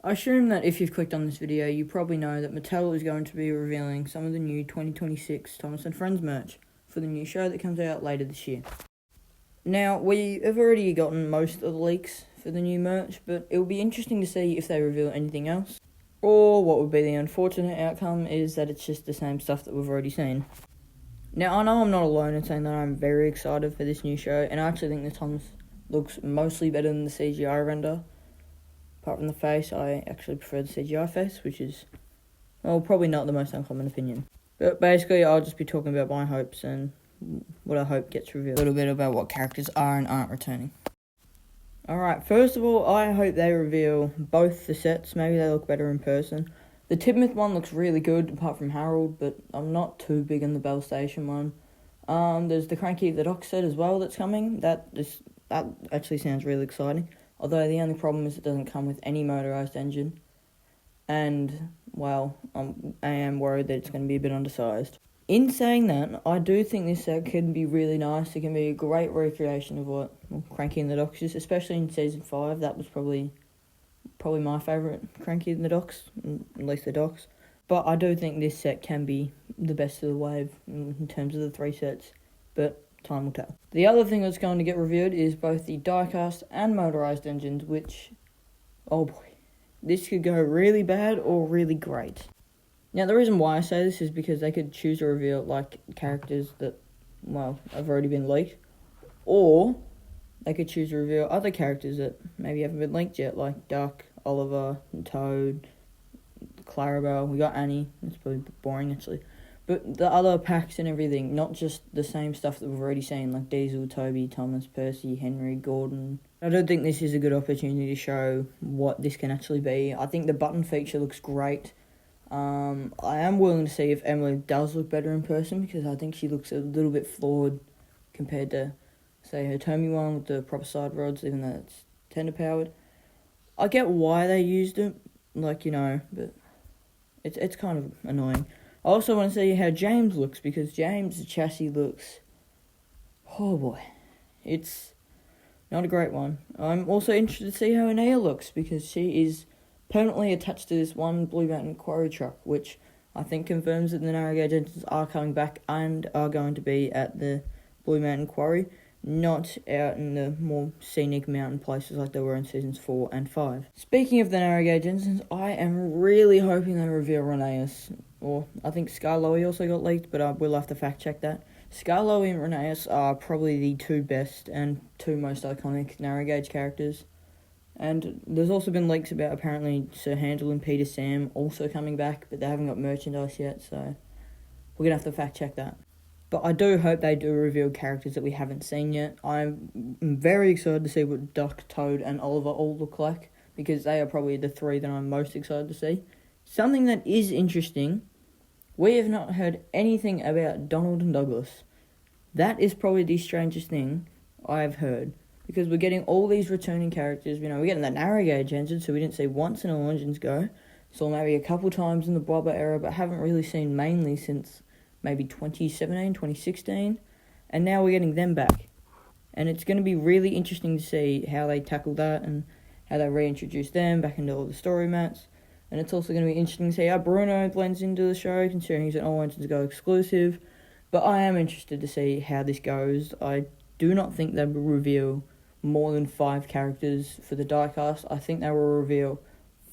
I assume that if you've clicked on this video, you probably know that Mattel is going to be revealing some of the new 2026 Thomas & Friends merch for the new show that comes out later this year. Now, we have already gotten most of the leaks for the new merch, but it will be interesting to see if they reveal anything else, or what would be the unfortunate outcome is that it's just the same stuff that we've already seen. Now, I know I'm not alone in saying that I'm very excited for this new show, and I actually think the Thomas looks mostly better than the CGI render. Apart from the face, I actually prefer the CGI face, which is, well, probably not the most uncommon opinion. But basically, I'll just be talking about my hopes and what I hope gets revealed. A little bit about what characters are and aren't returning. Alright, first of all, I hope they reveal both the sets. Maybe they look better in person. The Tidmouth one looks really good, apart from Harold, but I'm not too big on the Bell Station one. There's the Cranky the Dock set as well that's coming. That actually sounds really exciting. Although the only problem is it doesn't come with any motorised engine. And, well, I am worried that it's going to be a bit undersized. In saying that, I do think this set can be really nice. It can be a great recreation of what Cranky in the Docks is, especially in Season 5. That was probably my favourite Cranky in the Docks, at least the Docks. But I do think this set can be the best of the wave in terms of the three sets. But time will tell. The other thing that's going to get revealed is both the diecast and motorised engines, which, oh boy, this could go really bad or really great. Now, the reason why I say this is because they could choose to reveal, like, characters that, well, have already been leaked, or they could choose to reveal other characters that maybe haven't been leaked yet, like Duck, Oliver, Toad, Clarabelle. We got Annie. That's probably boring, actually. But the other packs and everything, not just the same stuff that we've already seen, like Diesel, Toby, Thomas, Percy, Henry, Gordon. I don't think this is a good opportunity to show what this can actually be. I think the button feature looks great. I am willing to see if Emily does look better in person, because I think she looks a little bit flawed compared to, say, her Tommy one with the proper side rods, even though it's tender-powered. I get why they used it, but it's kind of annoying. I also want to see how James looks, because James' chassis looks, oh boy, it's not a great one. I'm also interested to see how Anea looks, because she is permanently attached to this one Blue Mountain Quarry truck, which I think confirms that the narrow gauge engines are coming back and are going to be at the Blue Mountain Quarry, not out in the more scenic mountain places like they were in Seasons 4 and 5. Speaking of the narrow gauge engines, I am really hoping they reveal Rheneas, or I think Skarloey also got leaked, but we'll have to fact check that. Skarloey and Rheneas are probably the two best and two most iconic narrow gauge characters. And there's also been leaks about apparently Sir Handel and Peter Sam also coming back, but they haven't got merchandise yet, so we're going to have to fact check that. But I do hope they do reveal characters that we haven't seen yet. I'm very excited to see what Duck, Toad and Oliver all look like, because they are probably the three that I'm most excited to see. Something that is interesting, we have not heard anything about Donald and Douglas. That is probably the strangest thing I've heard, because we're getting all these returning characters. We're getting the narrow gauge engine, so we didn't see once in all engines go. Saw maybe a couple times in the Bobber era, but haven't really seen mainly since maybe 2017, 2016, and now we're getting them back. And it's going to be really interesting to see how they tackle that and how they reintroduce them back into all the story mats. And it's also going to be interesting to see how Bruno blends into the show, considering he's an All Engines Go exclusive. But I am interested to see how this goes. I do not think they will reveal more than 5 characters for the diecast. I think they will reveal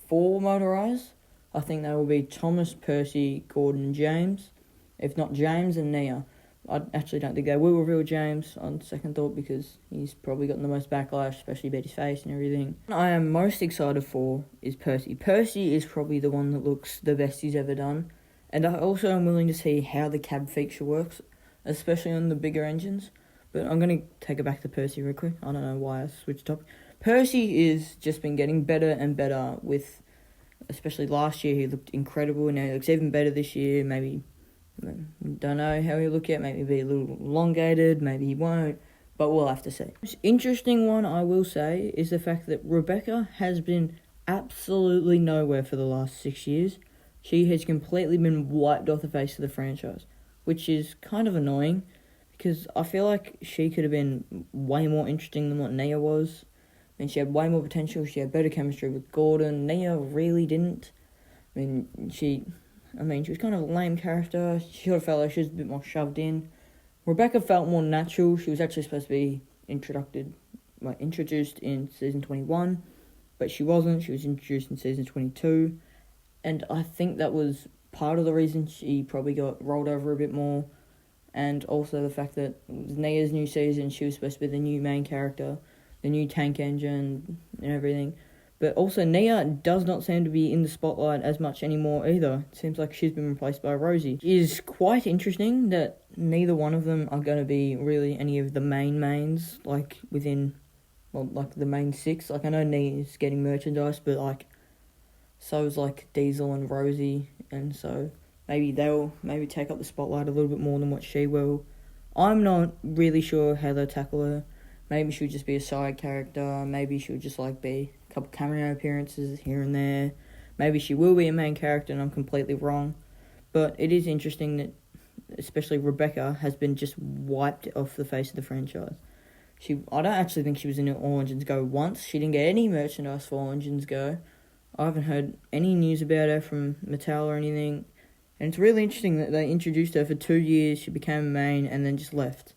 4 motorized. I think they will be Thomas, Percy, Gordon, and James. If not James and Nia. I actually don't think they will reveal James on second thought, because he's probably gotten the most backlash, especially about his face and everything. What I am most excited for is Percy. Percy is probably the one that looks the best he's ever done. And I also am willing to see how the cab feature works, especially on the bigger engines. But I'm going to take it back to Percy real quick. I don't know why I switched topic. Percy is just been getting better and better with, especially last year he looked incredible, and now he looks even better this year. Maybe, don't know how he'll look yet. Maybe be a little elongated, maybe he won't, but we'll have to see. The most interesting one I will say is the fact that Rebecca has been absolutely nowhere for the last 6 years. She has completely been wiped off the face of the franchise, which is kind of annoying, because I feel like she could have been way more interesting than what Nia was. mean, she had way more potential. She had better chemistry with Gordon. Nia really didn't. She was kind of a lame character. She sort of felt like she was a bit more shoved in. Rebecca felt more natural. She was actually supposed to be introduced in season 21, but she wasn't. She was introduced in season 22, and I think that was part of the reason she probably got rolled over a bit more, and also the fact that Nia's new season, she was supposed to be the new main character, the new tank engine and everything. But also, Nia does not seem to be in the spotlight as much anymore either. It seems like she's been replaced by Rosie. It is quite interesting that neither one of them are going to be really any of the mains, the main six. I know Nia's getting merchandise, but, so is, Diesel and Rosie, and so maybe they'll take up the spotlight a little bit more than what she will. I'm not really sure how they'll tackle her. Maybe she'll just be a side character. Maybe she'll just, be a couple cameo appearances here and there. Maybe she will be a main character and I'm completely wrong. But it is interesting that, especially Rebecca, has been just wiped off the face of the franchise. I don't actually think she was in All Engines Go once. She didn't get any merchandise for All Engines Go. I haven't heard any news about her from Mattel or anything. And it's really interesting that they introduced her for 2 years, she became a main, and then just left.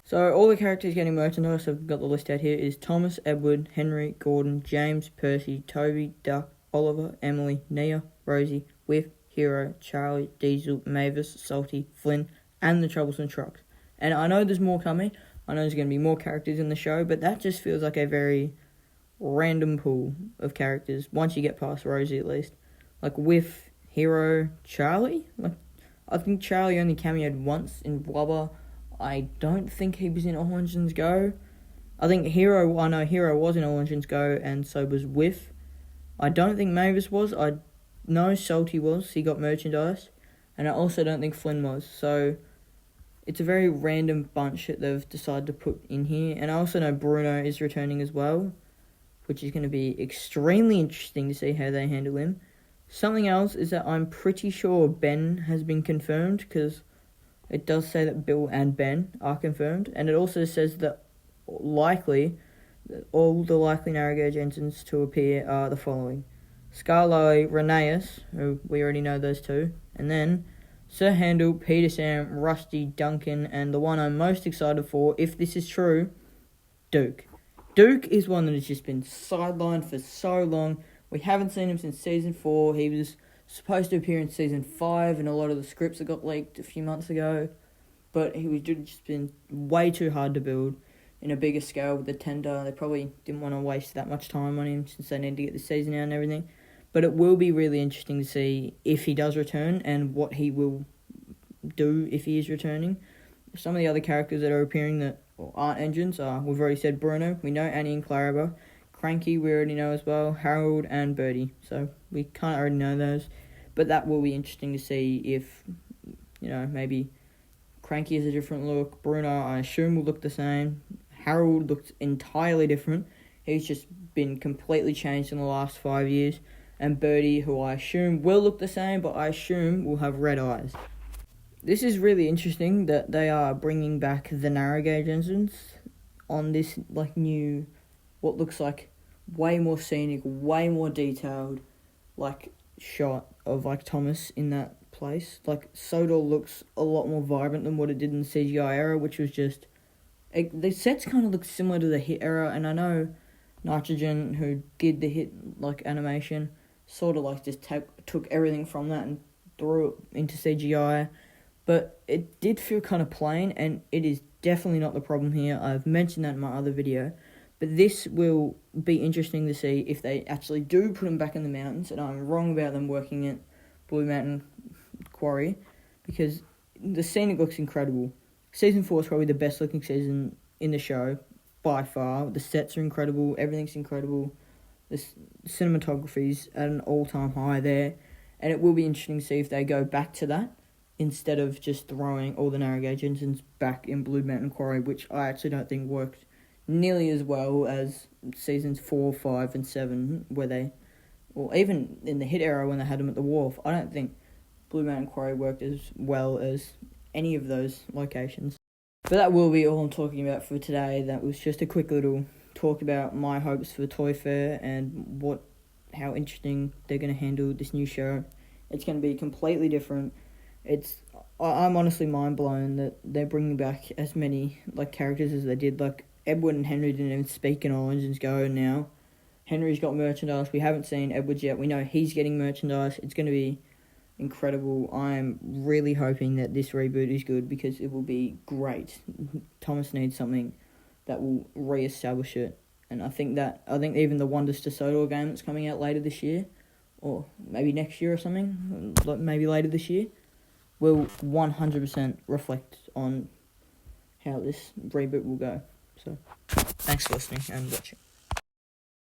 So all the characters getting merchandise, I've got the list out here, is Thomas, Edward, Henry, Gordon, James, Percy, Toby, Duck, Oliver, Emily, Nia, Rosie, Whiff, Hero, Charlie, Diesel, Mavis, Salty, Flynn, and the Troublesome Trucks. And I know there's more coming. I know there's going to be more characters in the show, but that just feels like a very random pool of characters, once you get past Rosie at least. Whiff, Hero, Charlie? I think Charlie only cameoed once in Blubber. I don't think he was in All Engines Go. I know Hero was in All Engines Go, and so was Whiff. I don't think Mavis was. I know Salty was. He got merchandise. And I also don't think Flynn was. So it's a very random bunch that they've decided to put in here. And I also know Bruno is returning as well, which is going to be extremely interesting to see how they handle him. Something else is that I'm pretty sure Ben has been confirmed, because it does say that Bill and Ben are confirmed, and it also says that all the likely narrow gauge engines to appear are the following: Scarlo, Rheneas, who we already know those two, and then Sir Handel, Peter Sam, Rusty, Duncan, and the one I'm most excited for, if this is true, Duke. Duke is one that has just been sidelined for so long. We haven't seen him since season 4. He was supposed to appear in season 5 in a lot of the scripts that got leaked a few months ago, but he was just been way too hard to build in a bigger scale with the tender. They probably didn't want to waste that much time on him since they need to get the season out and everything. But it will be really interesting to see if he does return and what he will do if he is returning. Some of the other characters that are appearing that aren't engines are, we've already said Bruno, we know Annie and Clarabelle. Cranky, we already know as well, Harold and Birdie. So we kind of already know those. But that will be interesting to see if, maybe Cranky has a different look. Bruno, I assume, will look the same. Harold looks entirely different. He's just been completely changed in the last 5 years. And Birdie, who I assume will look the same, but I assume will have red eyes. This is really interesting that they are bringing back the narrow gauge engines on this new, what looks like way more scenic, way more detailed shot of Thomas in that place. Sodor looks a lot more vibrant than what it did in the CGI era, which was just the sets kind of look similar to the Hit era. And I know Nitrogen, who did the Hit animation, sort of just took everything from that and threw it into CGI. But it did feel kind of plain, and it is definitely not the problem here. I've mentioned that in my other video. But this will be interesting to see if they actually do put them back in the mountains, and I'm wrong about them working at Blue Mountain Quarry, because the scenic looks incredible. Season 4 is probably the best looking season in the show, by far. The sets are incredible, everything's incredible. The cinematography's at an all-time high there, and it will be interesting to see if they go back to that, instead of just throwing all the narrow gauge engines back in Blue Mountain Quarry, which I actually don't think worked nearly as well as seasons 4, 5, and 7, or even in the Hit era when they had them at the wharf. I don't think Blue Mountain Quarry worked as well as any of those locations. But that will be all I'm talking about for today. That was just a quick little talk about my hopes for Toy Fair and how interesting they're going to handle this new show. It's going to be completely different. I'm honestly mind blown that they're bringing back as many characters as they did. Edward and Henry didn't even speak in Origins Go now. Henry's got merchandise. We haven't seen Edward's yet. We know he's getting merchandise. It's going to be incredible. I'm really hoping that this reboot is good because it will be great. Thomas needs something that will re-establish it. And I think even the Wonders to Sodor game that's coming out later this year, or maybe next year or something, maybe later this year, will 100% reflect on how this reboot will go. So, thanks for listening and watching.